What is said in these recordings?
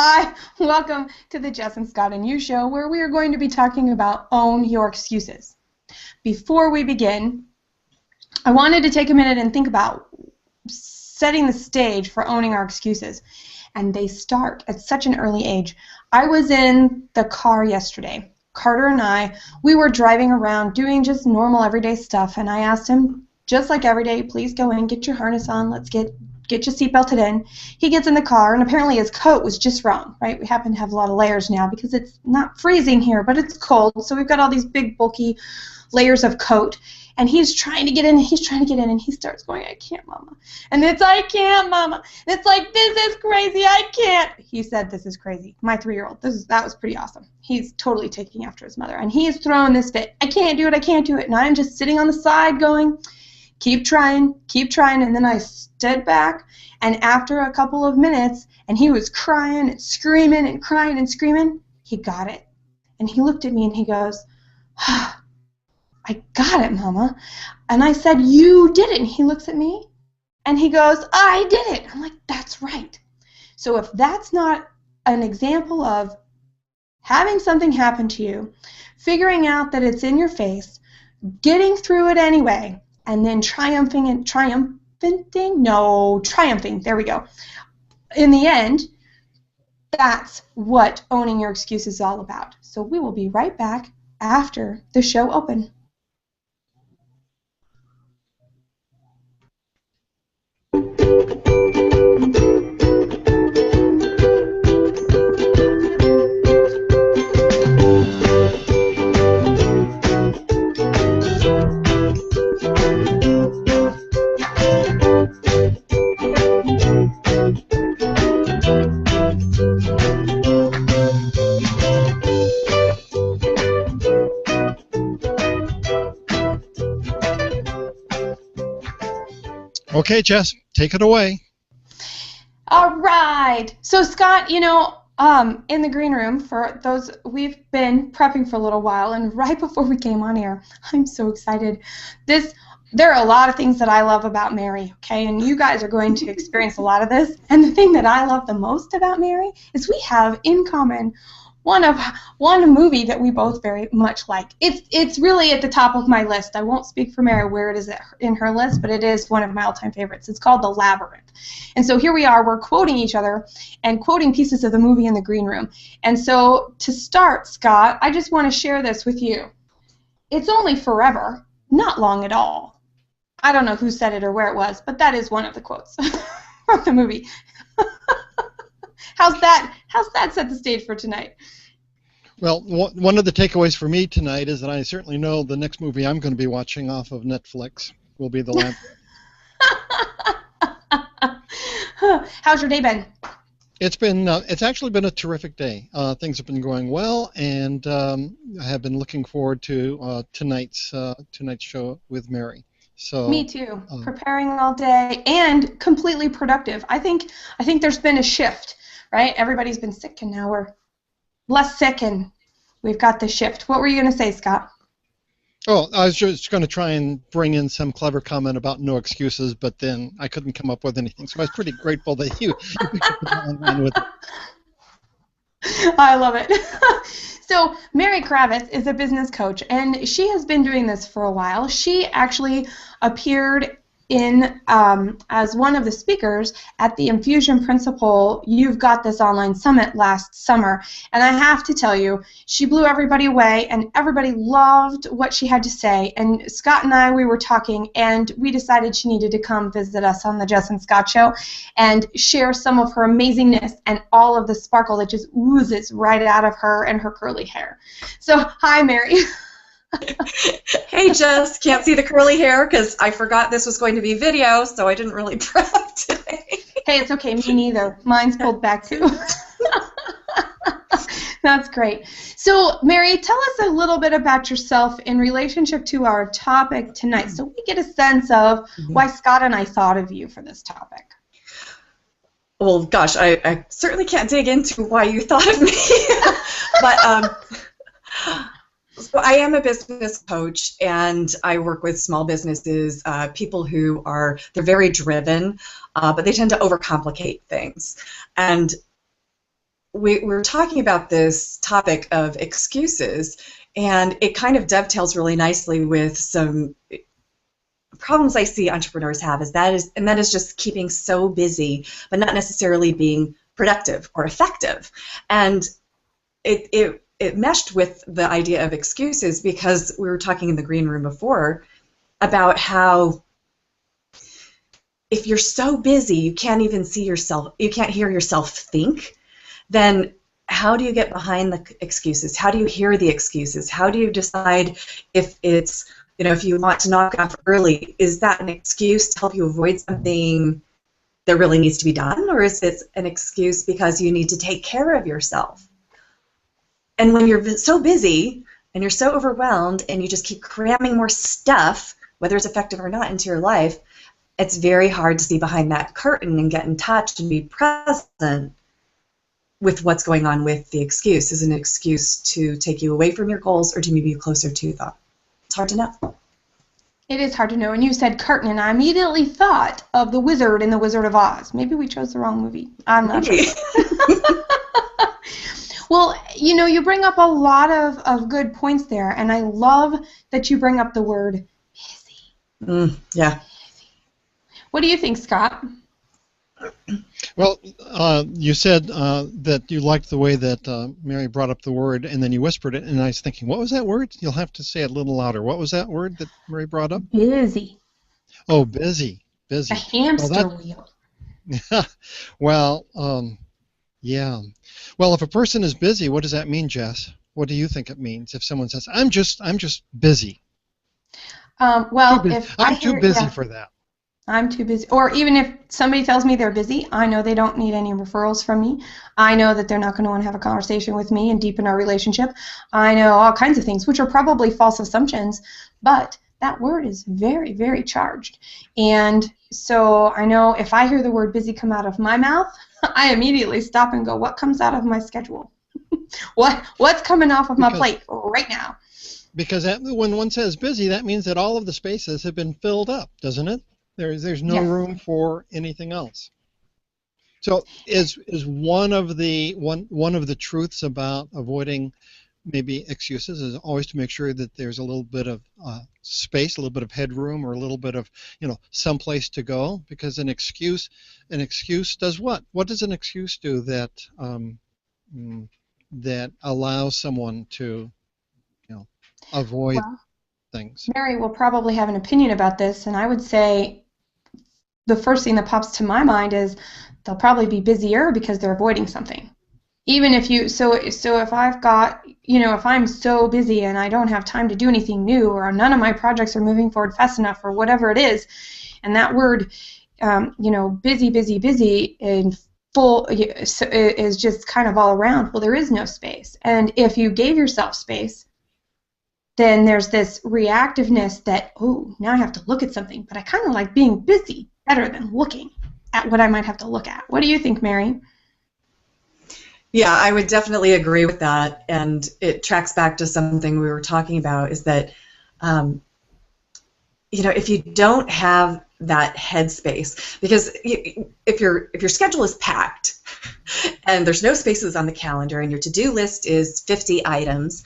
Hi, welcome to the Jess and Scott and You Show, where we are going to be talking about Own Your Excuses. Before we begin, I wanted to take a minute and think about setting the stage for owning our excuses. And they start at such an early age. I was in the car yesterday. Carter and I, we were driving around doing just normal everyday stuff, and I asked him, just like every day, please go in, get your harness on, let's get your seatbelted in. He gets in the car, and apparently his coat was just wrong, right? We happen to have a lot of layers now because it's not freezing here, but it's cold, so we've got all these big, bulky layers of coat. And he's trying to get in, and he starts going, I can't, Mama. And it's, I can't, Mama. And it's like, this is crazy, I can't. He said, this is crazy. My 3-year-old, that was pretty awesome. He's totally taking after his mother. And he is throwing this fit, I can't do it, I can't do it. And I'm just sitting on the side going, keep trying. And then I stood back, and after a couple of minutes, and he was crying and screaming and crying and screaming, he got it. And he looked at me and he goes, I got it, Mama. And I said, you did it. And he looks at me and he goes, I did it. I'm like, that's right. So if that's not an example of having something happen to you, figuring out that it's in your face, getting through it anyway, and then triumphing, there we go. In the end, that's what owning your excuse is all about. So we will be right back after the show open. Okay, Jess, take it away. All right. So, Scott, in the green room, for those, we've been prepping for a little while, and right before we came on air, I'm so excited. There are a lot of things that I love about Mary, okay, and you guys are going to experience a lot of this. And the thing that I love the most about Mary is we have in common one movie that we both very much like. It's really at the top of my list. I won't speak for Mary where it is in her list, but it is one of my all-time favorites. It's called The Labyrinth. And so here we are, we're quoting each other and quoting pieces of the movie in the green room. And so to start, Scott, I just want to share this with you. It's only forever, not long at all. I don't know who said it or where it was, but that is one of the quotes from the movie. How's that set the stage for tonight? Well, one of the takeaways for me tonight is that I certainly know the next movie I'm going to be watching off of Netflix will be The Labyrinth. How's your day been? It's actually been a terrific day. Things have been going well, and I have been looking forward to tonight's show with Mary. So me too. Preparing all day and completely productive. I think there's been a shift, right? Everybody's been sick, and now we're less sick, and we've got the shift. What were you going to say, Scott? Oh, I was just going to try and bring in some clever comment about no excuses, but then I couldn't come up with anything. So I was pretty grateful that you went with it. I love it. So Mary Cravets is a business coach, and she has been doing this for a while. She actually appeared in as one of the speakers at the Infusion Principle You've Got This Online Summit last summer. And I have to tell you, she blew everybody away, and everybody loved what she had to say. And Scott and I, we were talking, and we decided she needed to come visit us on the Jess and Scott Show and share some of her amazingness and all of the sparkle that just oozes right out of her and her curly hair. So, hi, Mary. Hey, Jess, can't see the curly hair because I forgot this was going to be video, so I didn't really prep today. Hey, it's okay, me neither. Mine's pulled back too. That's great. So, Mary, tell us a little bit about yourself in relationship to our topic tonight, so we get a sense of why Scott and I thought of you for this topic. Well, gosh, I certainly can't dig into why you thought of me, but so I am a business coach, and I work with small businesses, people who they're very driven, but they tend to overcomplicate things. And we're talking about this topic of excuses, and it kind of dovetails really nicely with some problems I see entrepreneurs have, and that is just keeping so busy, but not necessarily being productive or effective. And it meshed with the idea of excuses, because we were talking in the green room before about how if you're so busy you can't even see yourself, you can't hear yourself think, then how do you get behind the excuses? How do you hear the excuses? How do you decide if it's, if you want to knock off early, is that an excuse to help you avoid something that really needs to be done, or is it an excuse because you need to take care of yourself? And when you're so busy and you're so overwhelmed and you just keep cramming more stuff, whether it's effective or not, into your life, it's very hard to see behind that curtain and get in touch and be present with what's going on with the excuse. Is it an excuse to take you away from your goals or to move you closer to them? It's hard to know. It is hard to know. And you said curtain, and I immediately thought of The Wizard in The Wizard of Oz. Maybe we chose the wrong movie. I'm not sure. Well, you bring up a lot of good points there, and I love that you bring up the word busy. Yeah. What do you think, Scott? Well, you said that you liked the way that Mary brought up the word, and then you whispered it, and I was thinking, what was that word? You'll have to say it a little louder. What was that word that Mary brought up? Busy. Oh, busy. A hamster wheel. Well, yeah. Well, if a person is busy, what does that mean, Jess? What do you think it means if someone says, "I'm just busy"? Well, I'm too busy for that. I'm too busy. Or even if somebody tells me they're busy, I know they don't need any referrals from me. I know that they're not going to want to have a conversation with me and deepen our relationship. I know all kinds of things, which are probably false assumptions, but that word is very, very charged. And so I know if I hear the word busy come out of my mouth, I immediately stop and go, what comes out of my schedule? What's coming off of my plate right now? Because when one says busy, that means that all of the spaces have been filled up, doesn't it? There's no room for anything else. So is one of the truths about avoiding maybe excuses is always to make sure that there's a little bit of space, a little bit of headroom, or a little bit of some place to go, because an excuse does what? What does an excuse do that that allows someone to avoid things? Mary will probably have an opinion about this, and I would say the first thing that pops to my mind is they'll probably be busier because they're avoiding something. Even if if I've got, if I'm so busy and I don't have time to do anything new, or none of my projects are moving forward fast enough, or whatever it is, and that word, busy, and full is just kind of all around, well, there is no space. And if you gave yourself space, then there's this reactiveness that, oh, now I have to look at something, but I kind of like being busy better than looking at what I might have to look at. What do you think, Mary? Yeah, I would definitely agree with that, and it tracks back to something we were talking about, is that, if you don't have that headspace, because if your schedule is packed and there's no spaces on the calendar and your to-do list is 50 items,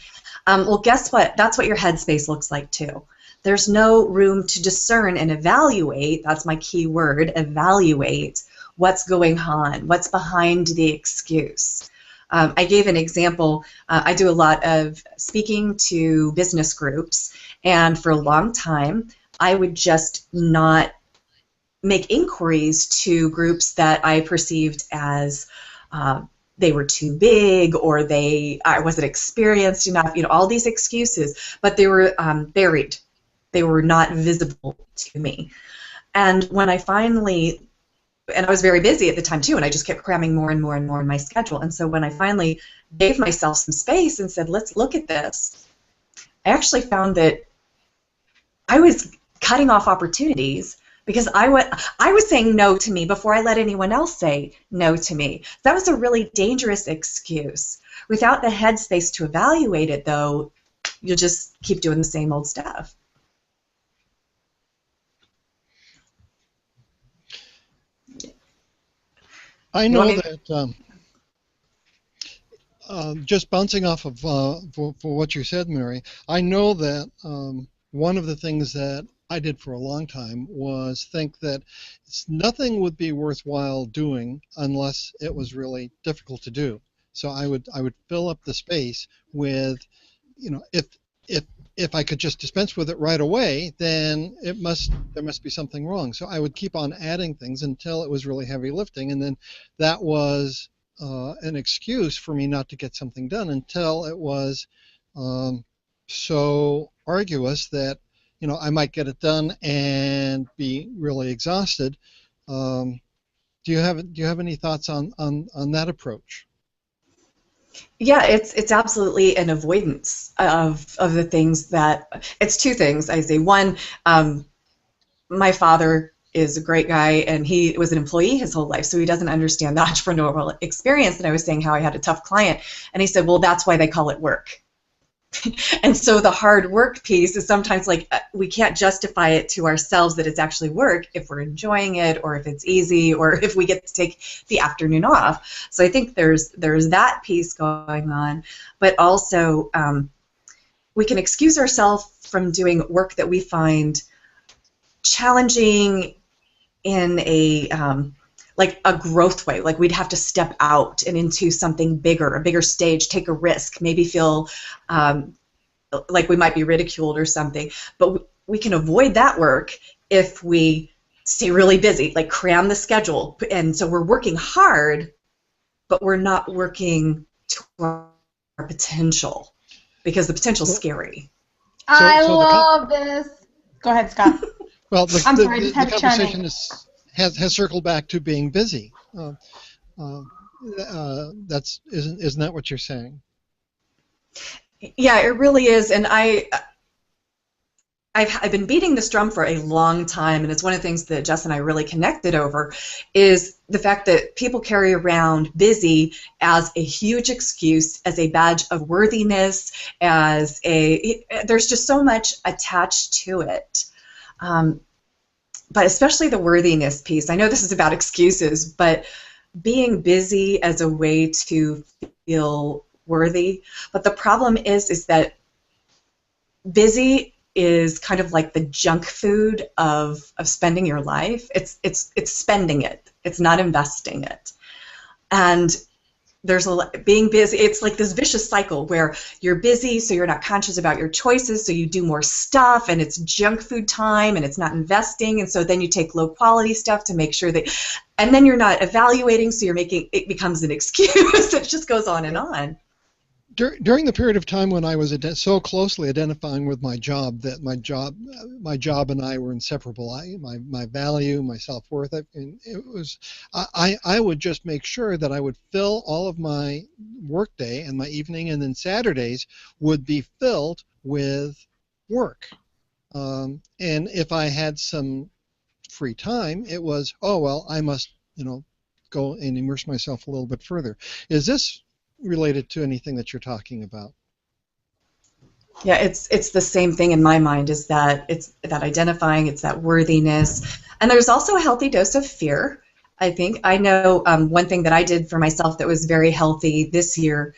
well, guess what? That's what your headspace looks like too. There's no room to discern and evaluate. That's my key word, evaluate what's going on, what's behind the excuse. I gave an example. I do a lot of speaking to business groups, and for a long time, I would just not make inquiries to groups that I perceived as they were too big, or I wasn't experienced enough, all these excuses, but they were buried. They were not visible to me. And when I finally, and I was very busy at the time too, and I just kept cramming more and more and more in my schedule, and so when I finally gave myself some space and said, let's look at this, I actually found that I was cutting off opportunities because I was saying no to me before I let anyone else say no to me. That was a really dangerous excuse. Without the headspace to evaluate it, though, you'll just keep doing the same old stuff. I know that just bouncing off of for what you said, Mary, I know that one of the things that I did for a long time was think that nothing would be worthwhile doing unless it was really difficult to do. So I would fill up the space with, if I could just dispense with it right away, then there must be something wrong. So I would keep on adding things until it was really heavy lifting, and then that was an excuse for me not to get something done until it was so arduous that I might get it done and be really exhausted. Do you have any thoughts on that approach? Yeah, it's absolutely an avoidance of the things that, it's two things. I say one, my father is a great guy, and he was an employee his whole life, so he doesn't understand the entrepreneurial experience. And I was saying how I had a tough client, and he said, well, that's why they call it work. And so the hard work piece is sometimes like we can't justify it to ourselves that it's actually work if we're enjoying it, or if it's easy, or if we get to take the afternoon off. So I think there's that piece going on, but also we can excuse ourselves from doing work that we find challenging in a like a growth way. Like we'd have to step out and into something bigger, a bigger stage, take a risk, maybe feel like we might be ridiculed or something. But we can avoid that work if we stay really busy, like cram the schedule. And so we're working hard, but we're not working to our potential, because the potential is scary. I love this. Go ahead, Scott. Well, the conversation has circled back to being busy. Isn't that what you're saying? Yeah, it really is, and I've been beating this drum for a long time, and it's one of the things that Jess and I really connected over, is the fact that people carry around busy as a huge excuse, as a badge of worthiness, there's just so much attached to it. But especially the worthiness piece. I know this is about excuses, but being busy as a way to feel worthy. But the problem is that busy is kind of like the junk food of spending your life. It's spending it. It's not investing it. And being busy, it's like this vicious cycle where you're busy, so you're not conscious about your choices, so you do more stuff, and it's junk food time, and it's not investing, and so then you take low quality stuff to make sure that, and then you're not evaluating, so it becomes an excuse. It just goes on and on. During the period of time when I was so closely identifying with my job that my job and I were inseparable. My value, my self-worth, and I would just make sure that I would fill all of my workday and my evening, and then Saturdays would be filled with work. And if I had some free time, it was, oh well, I must go and immerse myself a little bit further. Is this related to anything that you're talking about? Yeah, it's the same thing in my mind, is that it's that identifying, it's that worthiness. And there's also a healthy dose of fear, I think. I know one thing that I did for myself that was very healthy this year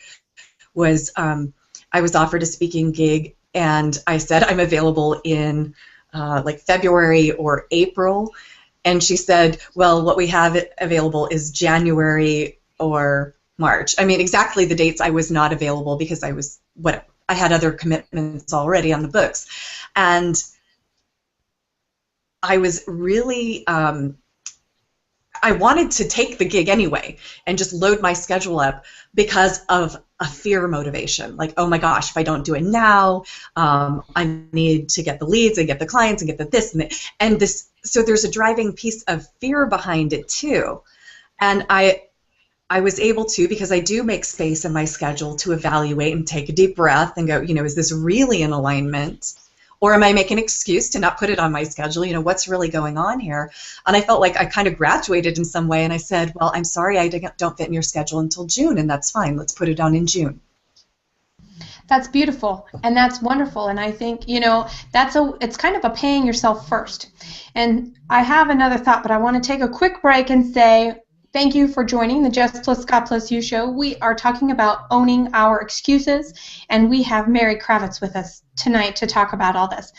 was I was offered a speaking gig, and I said I'm available in like February or April. And she said, well, what we have available is January or March. I mean, exactly the dates I was not available because I had other commitments already on the books. And I was really, I wanted to take the gig anyway and just load my schedule up because of a fear motivation. Like, oh my gosh, if I don't do it now, I need to get the leads and get the clients and get the this and this. So there's a driving piece of fear behind it too. And I was able to, because I do make space in my schedule to evaluate and take a deep breath and go, is this really in alignment? Or am I making an excuse to not put it on my schedule? What's really going on here? And I felt like I kind of graduated in some way, and I said, well, I'm sorry I don't fit in your schedule until June, and that's fine. Let's put it on in June. That's beautiful, and that's wonderful, and I think, it's kind of a paying yourself first. And I have another thought, but I want to take a quick break and say Thank you for joining the Jess plus Scott plus You show. We are talking about owning our excuses, and we have Mary Cravets with us tonight to talk about all this.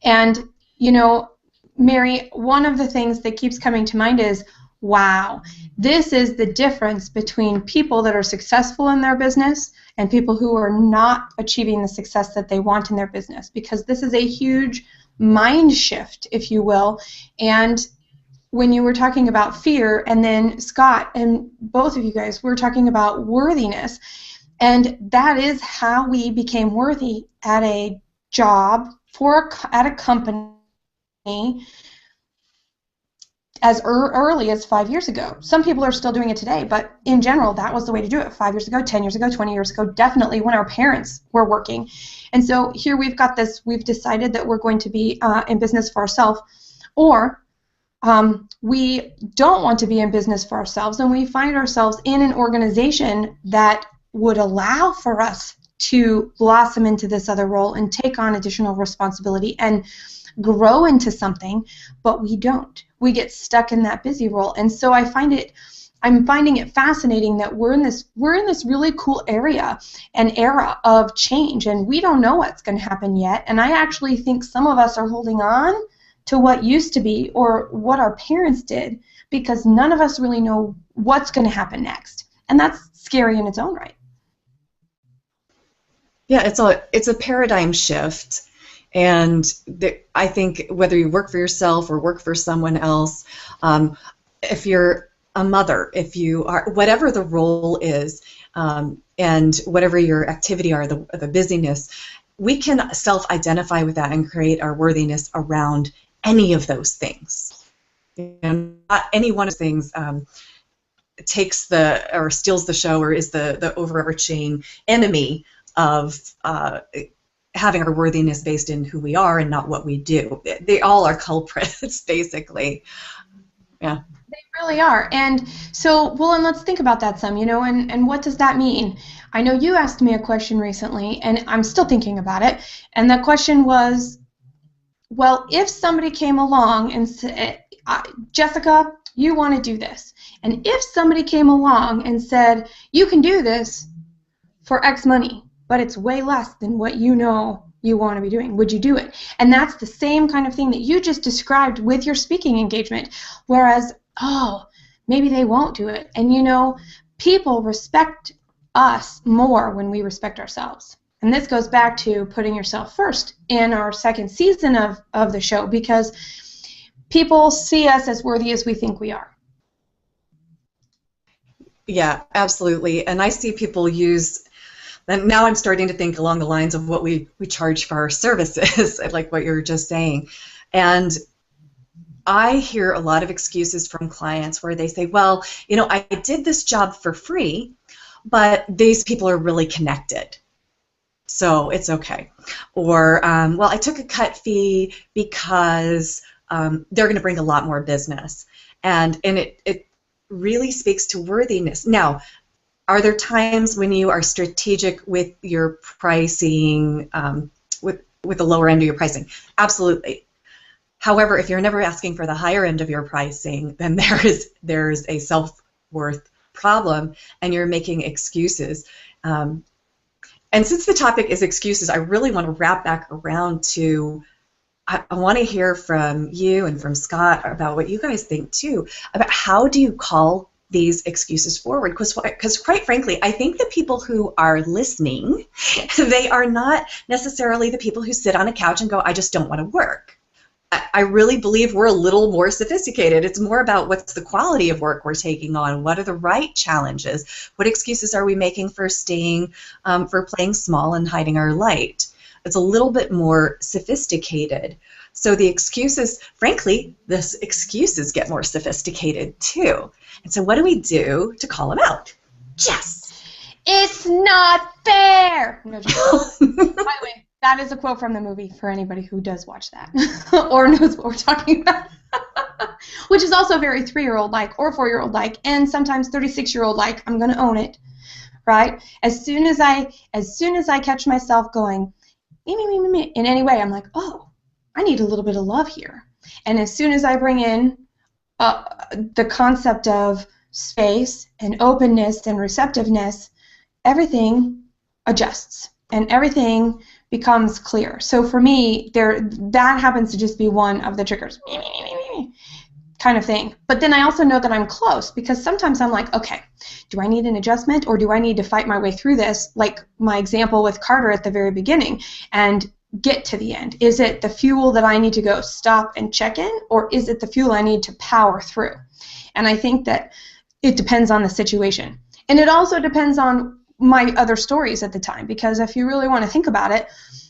And, you know, Mary, one of the things that keeps coming to mind is, wow, this is the difference between people that are successful in their business and people who are not achieving the success that they want in their business, because this is a huge mind shift, if you will. And when you were talking about fear, and then Scott and both of you guys were talking about worthiness, and that is how we became worthy at a job, at a company, as early as 5 years ago. Some people are still doing it today, but in general, that was the way to do it 5 years ago, 10 years ago, 20 years ago, definitely when our parents were working. And so here we've got this, we've decided that we're going to be in business for ourselves, or we don't want to be in business for ourselves, and we find ourselves in an organization that would allow for us to blossom into this other role and take on additional responsibility and grow into something, but we don't. We get stuck in that busy role. And so I'm finding it fascinating that we're in this really cool area and era of change, and we don't know what's going to happen yet. And I actually think some of us are holding on to what used to be or what our parents did, because none of us really know what's going to happen next. And that's scary in its own right. Yeah, it's a paradigm shift. And I think whether you work for yourself or work for someone else, if you're a mother, if you are, whatever the role is, and whatever your activity are, the busyness, we can self-identify with that and create our worthiness around any of those things. And not any one of those things takes or steals the show or is the overarching enemy of having our worthiness based in who we are and not what we do. They all are culprits, basically. Yeah. They really are. And so, well, and let's think about that some, and what does that mean? I know you asked me a question recently, and I'm still thinking about it, and the question was, well, if somebody came along and said, Jessica, you want to do this, and if somebody came along and said, you can do this for X money, but it's way less than what you want to be doing, would you do it? And that's the same kind of thing that you just described with your speaking engagement, whereas, maybe they won't do it. And people respect us more when we respect ourselves. And this goes back to putting yourself first in our second season of the show, because people see us as worthy as we think we are. Yeah, absolutely. And I see people and now I'm starting to think along the lines of what we charge for our services, like what you were just saying. And I hear a lot of excuses from clients where they say, well, I did this job for free, but these people are really connected, so it's okay. Or, well, I took a cut fee because they're going to bring a lot more business. And it really speaks to worthiness. Now, are there times when you are strategic with your pricing, with the lower end of your pricing? Absolutely. However, if you're never asking for the higher end of your pricing, then there's a self-worth problem, and you're making excuses. And since the topic is excuses, I really want to wrap back around to, I want to hear from you and from Scott about what you guys think too, about how do you call these excuses forward, because quite frankly, I think the people who are listening, they are not necessarily the people who sit on a couch and go, I just don't want to work. I really believe we're a little more sophisticated. It's more about what's the quality of work we're taking on, what are the right challenges, what excuses are we making for for playing small and hiding our light. It's a little bit more sophisticated. So the excuses, frankly, the excuses get more sophisticated too. And so what do we do to call them out? Yes. It's not fair. No, just by the way, that is a quote from the movie for anybody who does watch that or knows what we're talking about. Which is also very 3-year-old like or 4-year-old like, and sometimes 36-year-old like. I'm going to own it, right? As soon as I catch myself going me in any way, I'm like, oh, I need a little bit of love here. And as soon as I bring in the concept of space and openness and receptiveness, everything adjusts and everything becomes clear. So for me, that happens to just be one of the triggers, kind of thing. But then I also know that I'm close, because sometimes I'm like, okay, do I need an adjustment, or do I need to fight my way through this, like my example with Carter at the very beginning, and get to the end? Is it the fuel that I need to go stop and check in, or is it the fuel I need to power through? And I think that it depends on the situation. And it also depends on my other stories at the time, because if you really want to think about it,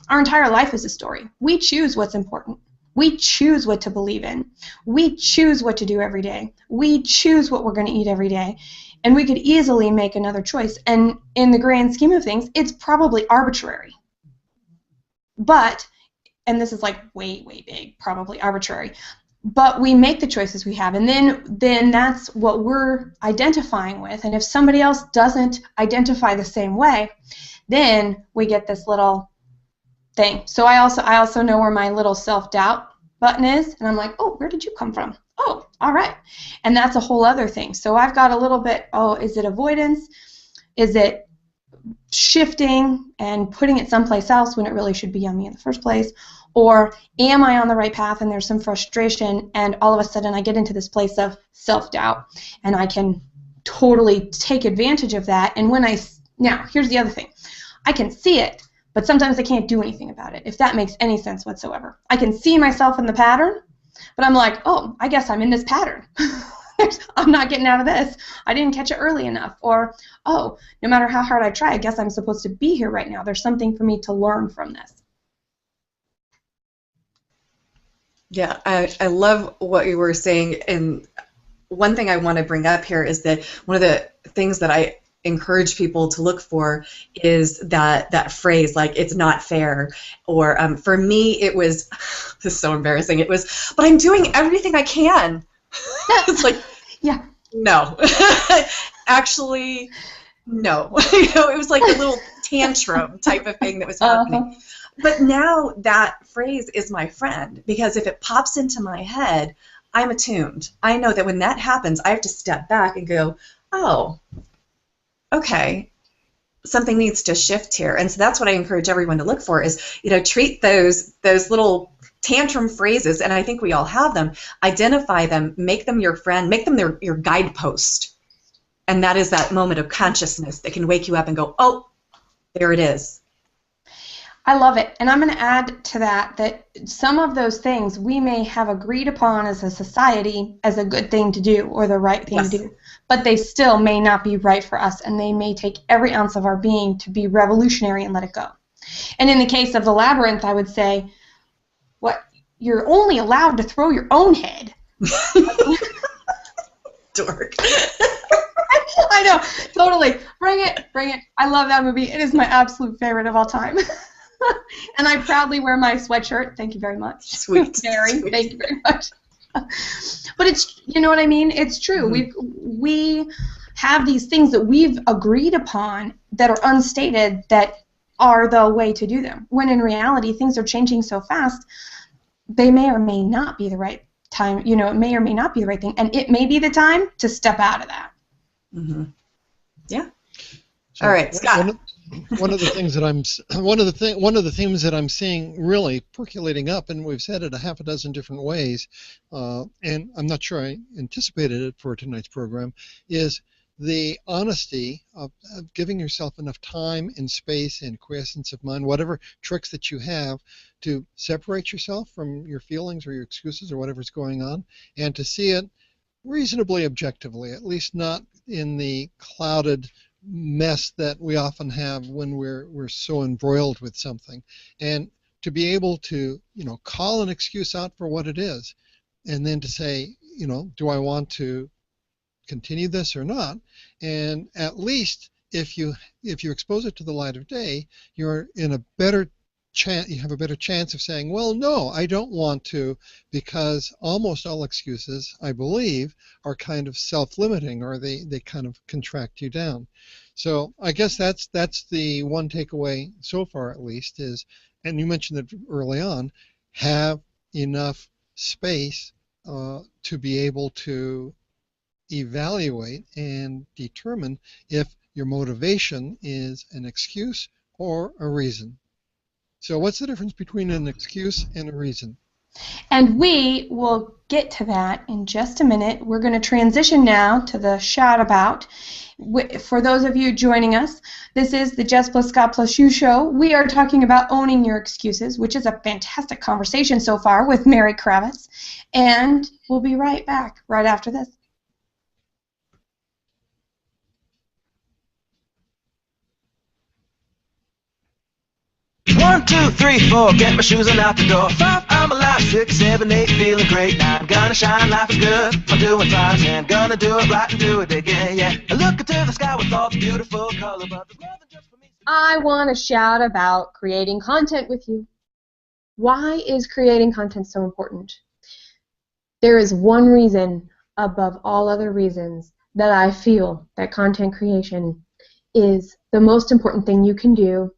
our entire life is a story. We choose what's important. We choose what to believe in. We choose what to do every day. We choose what we're going to eat every day. And we could easily make another choice. And in the grand scheme of things, it's probably arbitrary. But, and this is like way, way big, probably arbitrary, but we make the choices we have, and then that's what we're identifying with. And if somebody else doesn't identify the same way, then we get this little thing. So I also know where my little self-doubt button is, and I'm like, oh, where did you come from? Oh, all right. And that's a whole other thing. So I've got a little bit, oh, is it avoidance? Is it shifting and putting it someplace else when it really should be on me in the first place? Or am I on the right path and there's some frustration, and all of a sudden I get into this place of self-doubt, and I can totally take advantage of that. And now here's the other thing. I can see it, but sometimes I can't do anything about it, if that makes any sense whatsoever. I can see myself in the pattern, but I'm like, oh, I guess I'm in this pattern. I'm not getting out of this. I didn't catch it early enough. Or, oh, no matter how hard I try, I guess I'm supposed to be here right now. There's something for me to learn from this. Yeah, I love what you were saying, and one thing I want to bring up here is that one of the things that I encourage people to look for is that phrase, like, it's not fair, or for me it was, this is so embarrassing, it was, but I'm doing everything I can. It's like, yeah, no. Actually, no. It was like a little tantrum type of thing that was happening. But now that phrase is my friend, because if it pops into my head, I'm attuned. I know that when that happens, I have to step back and go, oh, okay, something needs to shift here. And so that's what I encourage everyone to look for is, treat those little tantrum phrases, and I think we all have them, identify them, make them your friend, make them your guidepost. And that is that moment of consciousness that can wake you up and go, oh, there it is. I love it. And I'm going to add to that some of those things we may have agreed upon as a society as a good thing to do, or the right thing to do, but they still may not be right for us, and they may take every ounce of our being to be revolutionary and let it go. And in the case of the labyrinth, I would say, what, you're only allowed to throw your own head. Dork. I know, totally. Bring it, bring it. I love that movie. It is my absolute favorite of all time. And I proudly wear my sweatshirt. Thank you very much. Sweet. Mary, Sweet. thank you very much. But it's, you know what I mean? It's true. Mm-hmm. We have these things that we've agreed upon that are unstated that are the way to do them. When in reality, things are changing so fast, they may or may not be the right time. It may or may not be the right thing, and it may be the time to step out of that. Mm-hmm. Yeah. So all right, Scott. One of the themes that I'm seeing really percolating up, and we've said it a half a dozen different ways, and I'm not sure I anticipated it for tonight's program, is the honesty of giving yourself enough time and space and quiescence of mind, whatever tricks that you have, to separate yourself from your feelings or your excuses or whatever's going on, and to see it reasonably objectively, at least not in the clouded mess that we often have when we're so embroiled with something, and to be able to call an excuse out for what it is, and then to say, do I want to continue this or not? And at least if you expose it to the light of day, you're in a better chance. You have a better chance of saying, well, no, I don't want to, because almost all excuses, I believe, are kind of self-limiting, or they kind of contract you down. So I guess that's the one takeaway so far, at least, is, and you mentioned it early on, have enough space to be able to evaluate and determine if your motivation is an excuse or a reason. So what's the difference between an excuse and a reason? And we will get to that in just a minute. We're going to transition now to the shout about. For those of you joining us, this is the Jess plus Scott plus You show. We are talking about owning your excuses, which is a fantastic conversation so far with Mary Cravets. And we'll be right back right after this. 1, 2, 3, 4, get my shoes and out the door. 5, I'm alive. 6, 7, 8, feeling great. 9, gonna shine, life is good. I'm doing fine, 10, gonna do it right and do it again, yeah. I look into the sky with all the beautiful color, but there's more than just for me. I want to shout about creating content with you. Why is creating content so important? There is one reason above all other reasons that I feel that content creation is the most important thing you can do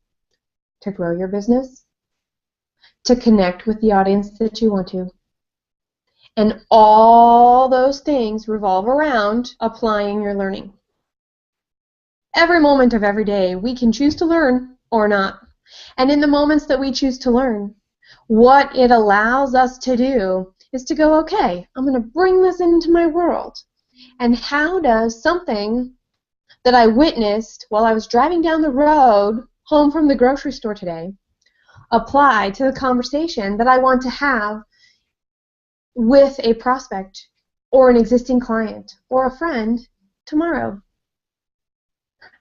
to grow your business, to connect with the audience that you want to. And all those things revolve around applying your learning. Every moment of every day, we can choose to learn or not. And in the moments that we choose to learn, what it allows us to do is to go, okay, I'm going to bring this into my world. And how does something that I witnessed while I was driving down the road home from the grocery store today apply to the conversation that I want to have with a prospect or an existing client or a friend tomorrow?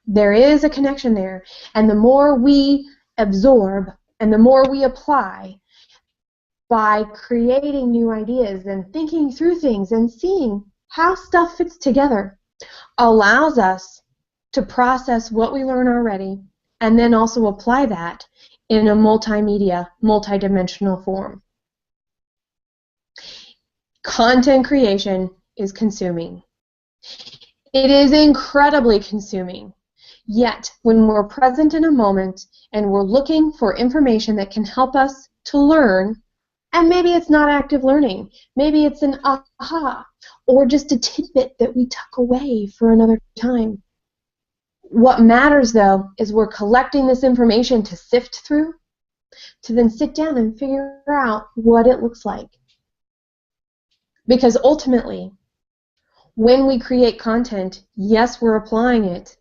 There is a connection there, and the more we absorb and the more we apply by creating new ideas and thinking through things and seeing how stuff fits together allows us to process what we learn already and then also apply that in a multimedia, multidimensional form. Content creation is consuming. It is incredibly consuming. Yet, when we're present in a moment and we're looking for information that can help us to learn, and maybe it's not active learning, maybe it's an aha, or just a tidbit that we tuck away for another time. What matters, though, is we're collecting this information to sift through, to then sit down and figure out what it looks like. Because ultimately, when we create content, yes, we're applying it.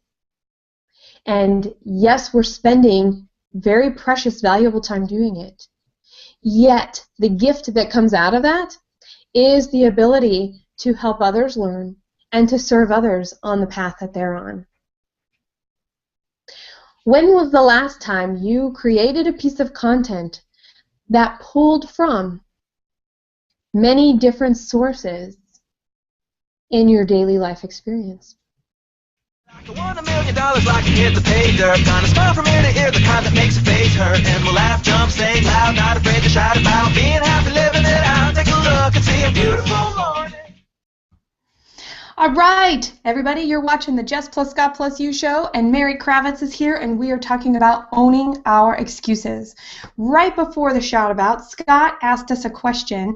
And yes, we're spending very precious, valuable time doing it. Yet, the gift that comes out of that is the ability to help others learn and to serve others on the path that they're on. When was the last time you created a piece of content that pulled from many different sources in your daily life experience? I want $1 million like I hit the pay dirt. Gonna smile from ear to ear, the kind that makes your face hurt. And we'll laugh, jump, sing loud, not afraid to shout about being happy, living it out. Take a look and see a beautiful morning. All right, everybody, you're watching the Jess plus Scott plus You show, and Mary Cravets is here, and we are talking about owning our excuses. Right before the shout about, Scott asked us a question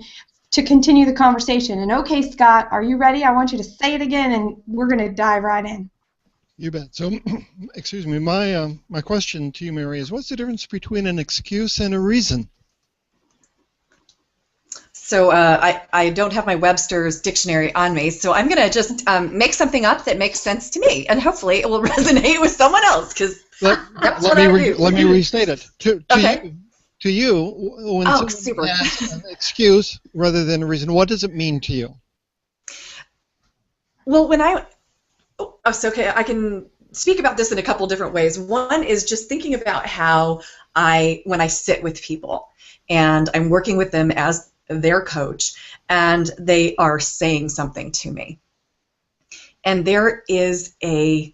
to continue the conversation. And okay, Scott, are you ready? I want you to say it again, and we're going to dive right in. You bet. So, excuse me, my question to you, Mary, is what's the difference between an excuse and a reason? So I don't have my Webster's dictionary on me, so I'm going to just make something up that makes sense to me, and hopefully it will resonate with someone else, because that's what I do. Let me restate it. Okay. To you, when someone asks an excuse rather than a reason, what does it mean to you? Well, okay, I can speak about this in a couple different ways. One is just thinking about how when I sit with people and I'm working with them as their coach and they are saying something to me, and there's a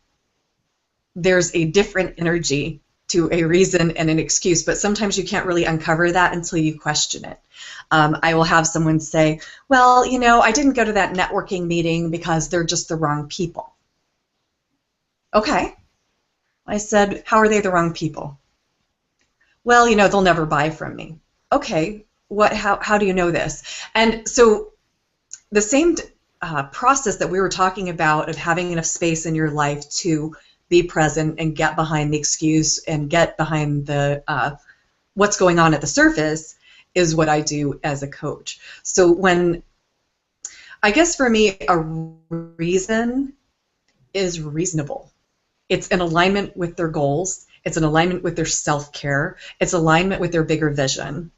different energy to a reason and an excuse, but sometimes you can't really uncover that until you question it. I will have someone say, well, you know, I didn't go to that networking meeting because they're just the wrong people. Okay. I said, how are they the wrong people? Well, you know, they'll never buy from me. Okay, how do you know this? And so the same process that we were talking about of having enough space in your life to be present and get behind the excuse and get behind the what's going on at the surface is what I do as a coach. So when, I guess for me, a reason is reasonable. It's in alignment with their goals. It's in alignment with their self-care. It's alignment with their bigger vision.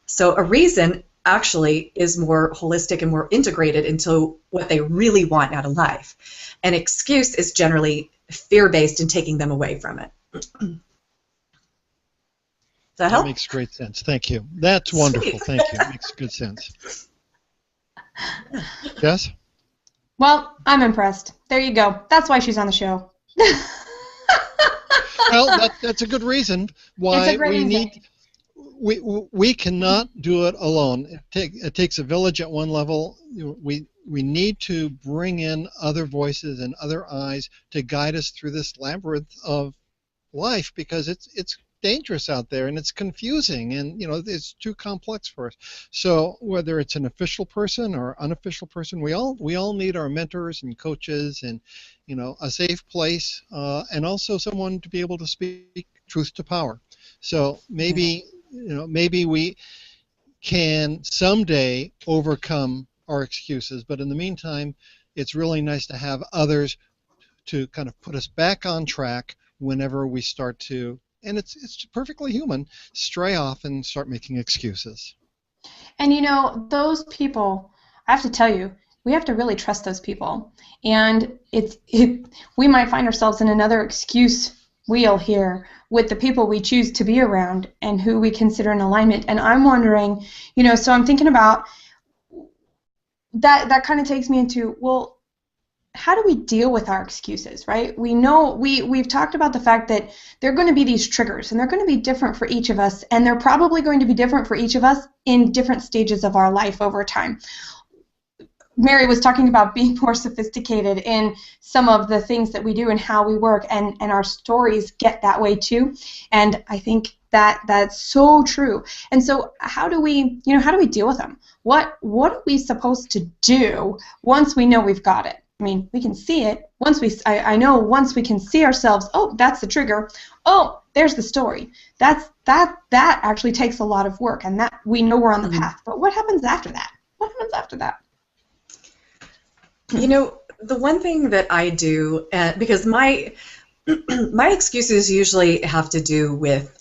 So a reason actually is more holistic and more integrated into what they really want out of life. An excuse is generally fear-based and taking them away from it. Does that help? That makes great sense. Thank you. That's wonderful. Sweet. Thank you. It makes good sense. Yes? Well, I'm impressed. There you go. That's why she's on the show. Well, that's a good reason why It's a great we reason. we cannot do it alone. It takes a village at one level. We need to bring in other voices and other eyes to guide us through this labyrinth of life, because it's dangerous out there and it's confusing, and it's too complex for us. So whether it's an official person or unofficial person, we all need our mentors and coaches, and a safe place, and also someone to be able to speak truth to power. So maybe we can someday overcome our excuses, but in the meantime, it's really nice to have others to kind of put us back on track whenever we start to, and it's perfectly human, stray off and start making excuses. And those people, I have to tell you, we have to really trust those people. And we might find ourselves in another excuse wheel here with the people we choose to be around and who we consider in alignment. And I'm wondering, so I'm thinking about that kind of takes me into, well, how do we deal with our excuses, right? We know we've talked about the fact that there are going to be these triggers, and they're going to be different for each of us, and they're probably going to be different for each of us in different stages of our life over time. Mary was talking about being more sophisticated in some of the things that we do and how we work, and our stories get that way too. And I think that's so true. And so how do we deal with them? What are we supposed to do once we know we've got it? I mean, we can see it. I know once we can see ourselves, oh, that's the trigger. Oh, there's the story. That actually takes a lot of work, and that we know we're on the path. But what happens after that? What happens after that? The one thing that I do, because my excuses usually have to do with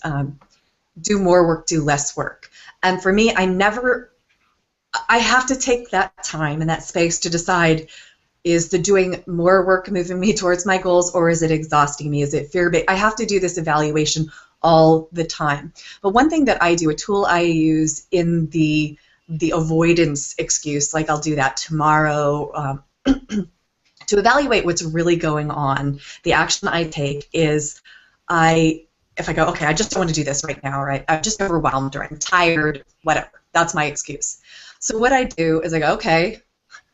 do more work, do less work. And for me, I have to take that time and that space to decide, is the doing more work moving me towards my goals, or is it exhausting me? Is it fear-based? I have to do this evaluation all the time. But one thing that I do, a tool I use in the avoidance excuse, like I'll do that tomorrow, to evaluate what's really going on, the action I take is if I go, okay, I just don't want to do this right now, right? I'm just overwhelmed, or I'm tired, whatever. That's my excuse. So what I do is I go, okay,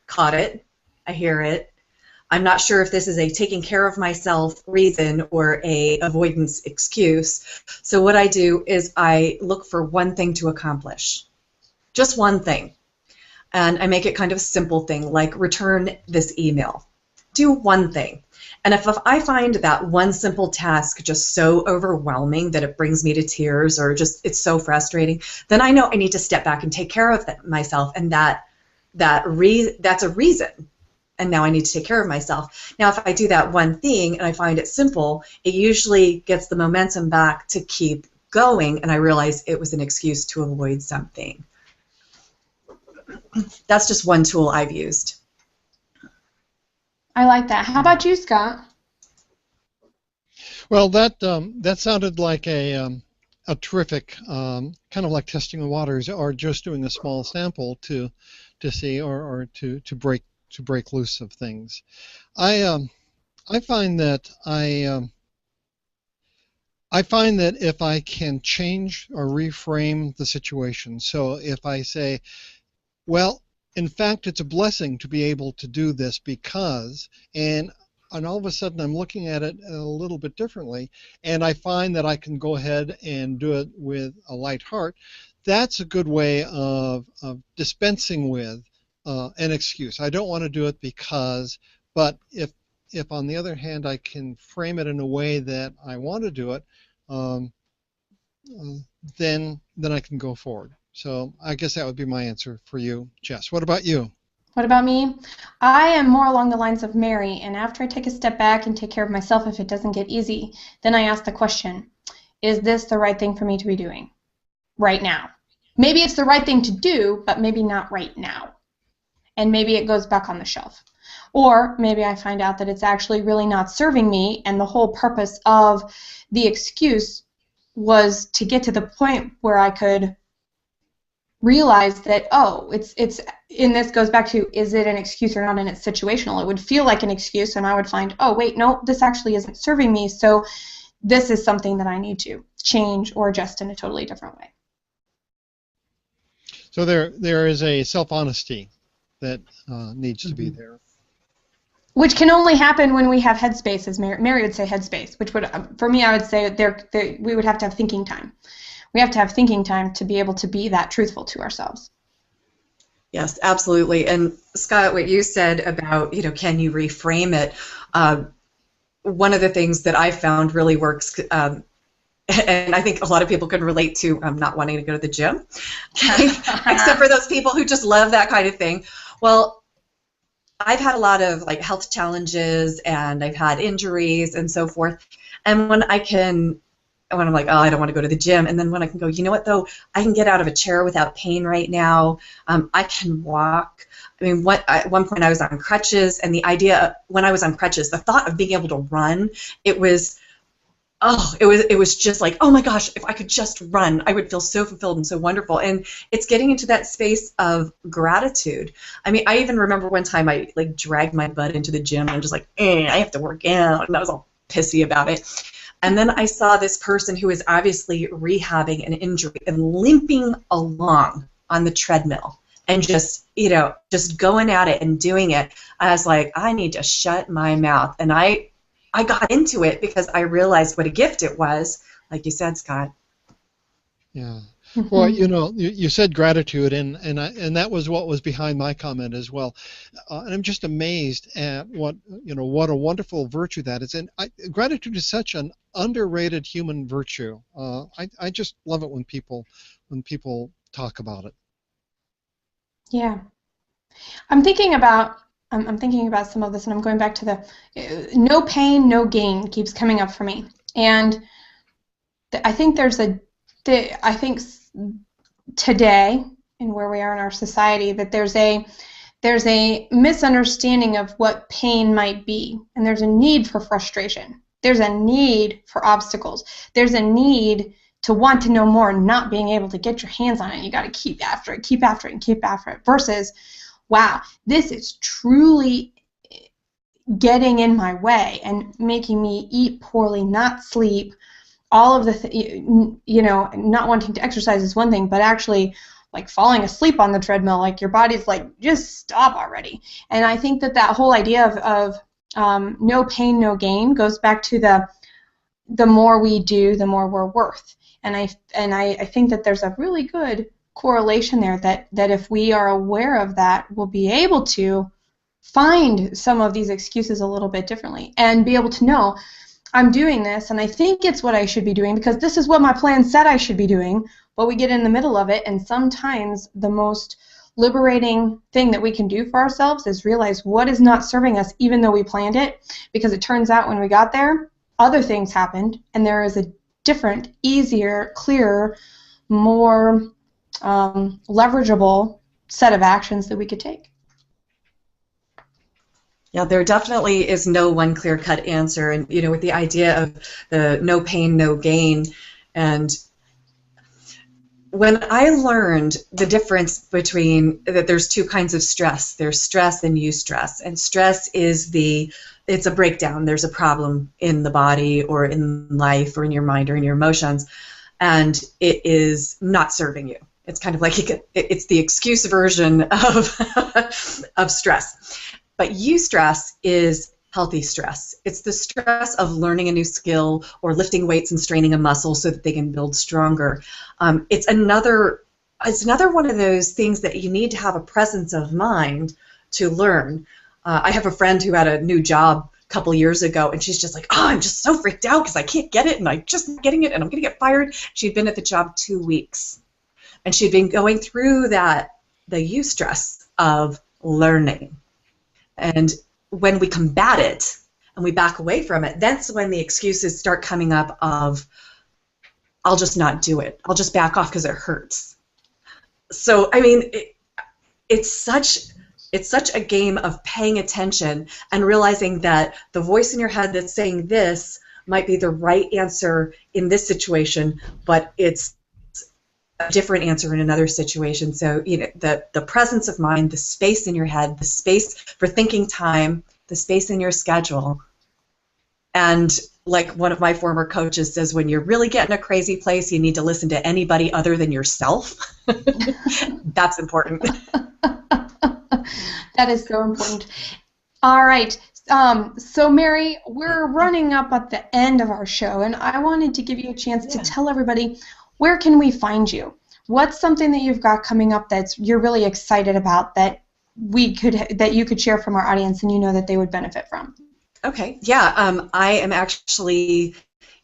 caught it. I hear it. I'm not sure if this is a taking care of myself reason or a avoidance excuse. So what I do is I look for one thing to accomplish. Just one thing. And I make it kind of a simple thing, like return this email. Do one thing. And if I find that one simple task just so overwhelming that it brings me to tears, or just it's so frustrating, then I know I need to step back and take care of myself, and that's a reason. And now I need to take care of myself. Now, if I do that one thing and I find it simple, it usually gets the momentum back to keep going, and I realize it was an excuse to avoid something. That's just one tool I've used. I like that. How about you, Scott? Well, that sounded like a terrific, kind of like testing the waters, or just doing a small sample to see, or to break loose of things. I find that if I can change or reframe the situation, so if I say, well, in fact, it's a blessing to be able to do this because, and all of a sudden I'm looking at it a little bit differently, and I find that I can go ahead and do it with a light heart, that's a good way of dispensing with an excuse. I don't want to do it because, but if on the other hand I can frame it in a way that I want to do it, then I can go forward. So I guess that would be my answer for you, Jess. What about you? What about me? I am more along the lines of Mary, and after I take a step back and take care of myself if it doesn't get easy, then I ask the question, is this the right thing for me to be doing right now? Maybe it's the right thing to do, but maybe not right now. And maybe it goes back on the shelf. Or maybe I find out that it's actually really not serving me, and the whole purpose of the excuse was to get to the point where I could realize that, oh, and this goes back to, is it an excuse or not, and it's situational. It would feel like an excuse, and I would find, oh, wait, no, this actually isn't serving me, so this is something that I need to change or adjust in a totally different way. So there is a self-honesty that needs to be there. Which can only happen when we have headspace, as Mary would say headspace, which would, for me, I would say we would have to have thinking time. We have to have thinking time to be able to be that truthful to ourselves. Yes, absolutely. And Scott, what you said about, can you reframe it? One of the things that I found really works, and I think a lot of people can relate to not wanting to go to the gym, except for those people who just love that kind of thing. Well, I've had a lot of health challenges, and I've had injuries and so forth. And when I'm like, oh, I don't want to go to the gym, and then when I can go, you know what, though, I can get out of a chair without pain right now. I can walk. I mean, at one point I was on crutches, and the idea when I was on crutches, the thought of being able to run, it was just like, oh my gosh, if I could just run, I would feel so fulfilled and so wonderful. And it's getting into that space of gratitude. I mean, I even remember one time I dragged my butt into the gym, and I'm just like, I have to work out, and I was all pissy about it. And then I saw this person who was obviously rehabbing an injury and limping along on the treadmill and just going at it and doing it. I was like, I need to shut my mouth. And I got into it because I realized what a gift it was, like you said, Scott. Yeah. Well, you said gratitude, and that was what was behind my comment as well. And I'm just amazed at what a wonderful virtue that is. And gratitude is such an underrated human virtue. I just love it when people talk about it. Yeah, I'm thinking about some of this, and I'm going back to the no pain, no gain keeps coming up for me, and I think today, and where we are in our society, that there's a misunderstanding of what pain might be, and there's a need for frustration. There's a need for obstacles. There's a need to want to know more and not being able to get your hands on it. You got to keep after it, keep after it, and keep after it, versus, wow, this is truly getting in my way and making me eat poorly, not sleep. All of the, not wanting to exercise is one thing, but actually, falling asleep on the treadmill, your body's just stop already. And I think that whole idea of no pain, no gain goes back to the more we do, the more we're worth. And I think that there's a really good correlation there that if we are aware of that, we'll be able to find some of these excuses a little bit differently and be able to know, I'm doing this, and I think it's what I should be doing because this is what my plan said I should be doing, but we get in the middle of it, and sometimes the most liberating thing that we can do for ourselves is realize what is not serving us even though we planned it, because it turns out when we got there, other things happened, and there is a different, easier, clearer, more leverageable set of actions that we could take. Yeah, there definitely is no one clear-cut answer, and with the idea of the no pain, no gain, and when I learned the difference between that there's two kinds of stress. There's stress and eustress, and stress is it's a breakdown. There's a problem in the body or in life or in your mind or in your emotions, and it is not serving you. It's kind of like it's the excuse version of stress. But eustress is healthy stress. It's the stress of learning a new skill or lifting weights and straining a muscle so that they can build stronger. It's another it's another one of those things that you need to have a presence of mind to learn. I have a friend who had a new job a couple years ago, and she's just like, oh, I'm just so freaked out because I can't get it, and I'm just not getting it, and I'm going to get fired. She'd been at the job 2 weeks, and she'd been going through the eustress of learning. And when we combat it and we back away from it, that's when the excuses start coming up of, I'll just not do it. I'll just back off because it hurts. So, I mean, it's such a game of paying attention and realizing that the voice in your head that's saying this might be the right answer in this situation, but it's a different answer in another situation. So, you know, the presence of mind, the space in your head, the space for thinking time, the space in your schedule. And like one of my former coaches says, when you're really getting a crazy place, you need to listen to anybody other than yourself. That's important. That is so important. All right. So, Mary, we're running up at the end of our show, and I wanted to give you a chance to tell everybody, where can we find you? What's something that you've got coming up that you're really excited about that you could share from our audience and you know that they would benefit from? Okay. Yeah. I am actually,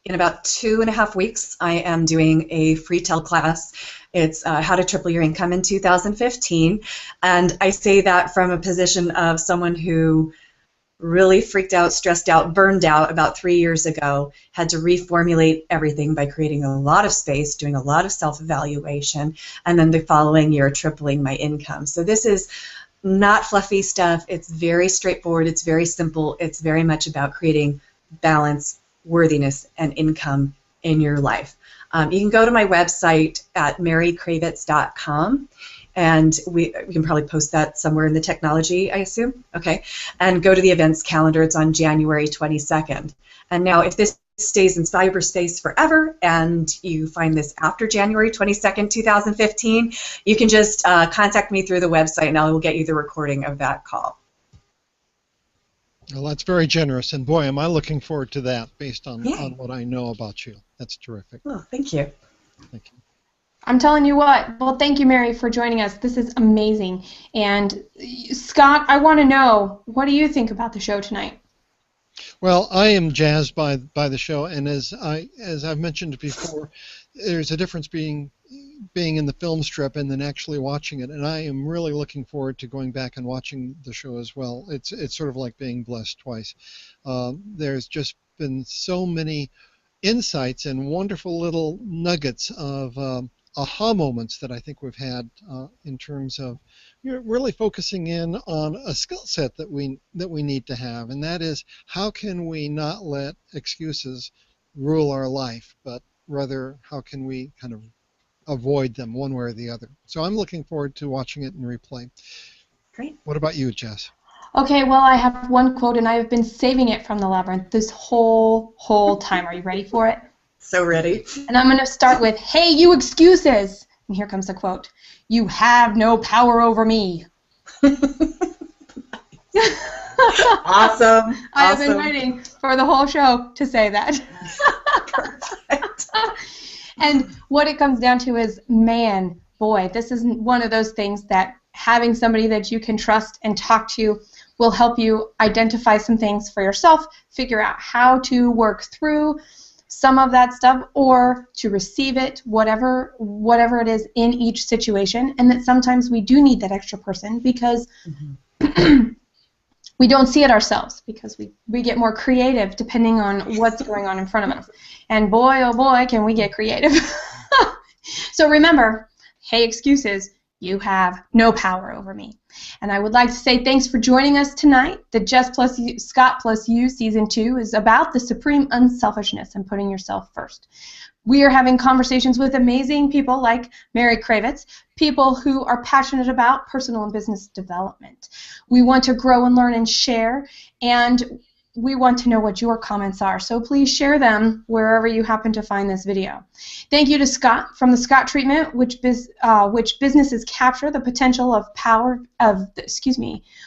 in about 2.5 weeks, I am doing a free tell class. It's How to Triple Your Income in 2015. And I say that from a position of someone who really freaked out, stressed out, burned out about 3 years ago, had to reformulate everything by creating a lot of space, doing a lot of self-evaluation, and then the following year tripling my income. So this is not fluffy stuff. It's very straightforward. It's very simple. It's very much about creating balance, worthiness, and income in your life. You can go to my website at marycravets.com, and we can probably post that somewhere in the technology, I assume. Okay. And go to the events calendar. It's on January 22nd. And now, if this stays in cyberspace forever and you find this after January 22nd, 2015, you can just contact me through the website, and I will get you the recording of that call. Well, that's very generous, and boy, am I looking forward to that based on what I know about you. That's terrific. Oh, thank you. Thank you. I'm telling you what. Well, thank you, Mary, for joining us. This is amazing. And Scott, I want to know, what do you think about the show tonight? Well, I am jazzed by the show, and as I've mentioned before, there's a difference being in the film strip and then actually watching it, and I am really looking forward to going back and watching the show as well. It's sort of like being blessed twice. There's just been so many insights and wonderful little nuggets of aha moments that I think we've had in terms of really focusing in on a skill set that we need to have, and that is, how can we not let excuses rule our life, but rather how can we kind of avoid them one way or the other. So I'm looking forward to watching it in replay. Great. What about you, Jess? Okay, well, I have one quote, and I have been saving it from the labyrinth this whole time. Are you ready for it? So ready. And I'm going to start with, "Hey, you excuses!" And here comes the quote. "You have no power over me." Awesome. I have been waiting for the whole show to say that. Perfect. And what it comes down to is, man, boy, this is one of those things that having somebody that you can trust and talk to will help you identify some things for yourself, figure out how to work through some of that stuff, or to receive it, whatever it is in each situation, and that sometimes we do need that extra person because we don't see it ourselves, because we get more creative depending on what's going on in front of us. And boy, oh boy, can we get creative. So remember, hey excuses, you have no power over me. And I would like to say thanks for joining us tonight. The Jess plus you, Scott plus You Season 2 is about the supreme unselfishness and putting yourself first. We are having conversations with amazing people like Mary Cravets, people who are passionate about personal and business development. We want to grow and learn and share, and we want to know what your comments are, so please share them wherever you happen to find this video. Thank you to Scott from the Scott Treatment, which businesses capture the potential of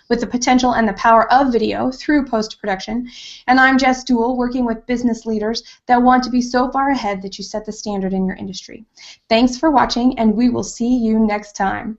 with the potential and the power of video through post-production. And I'm Jess Dewell, working with business leaders that want to be so far ahead that you set the standard in your industry. Thanks for watching, and we will see you next time.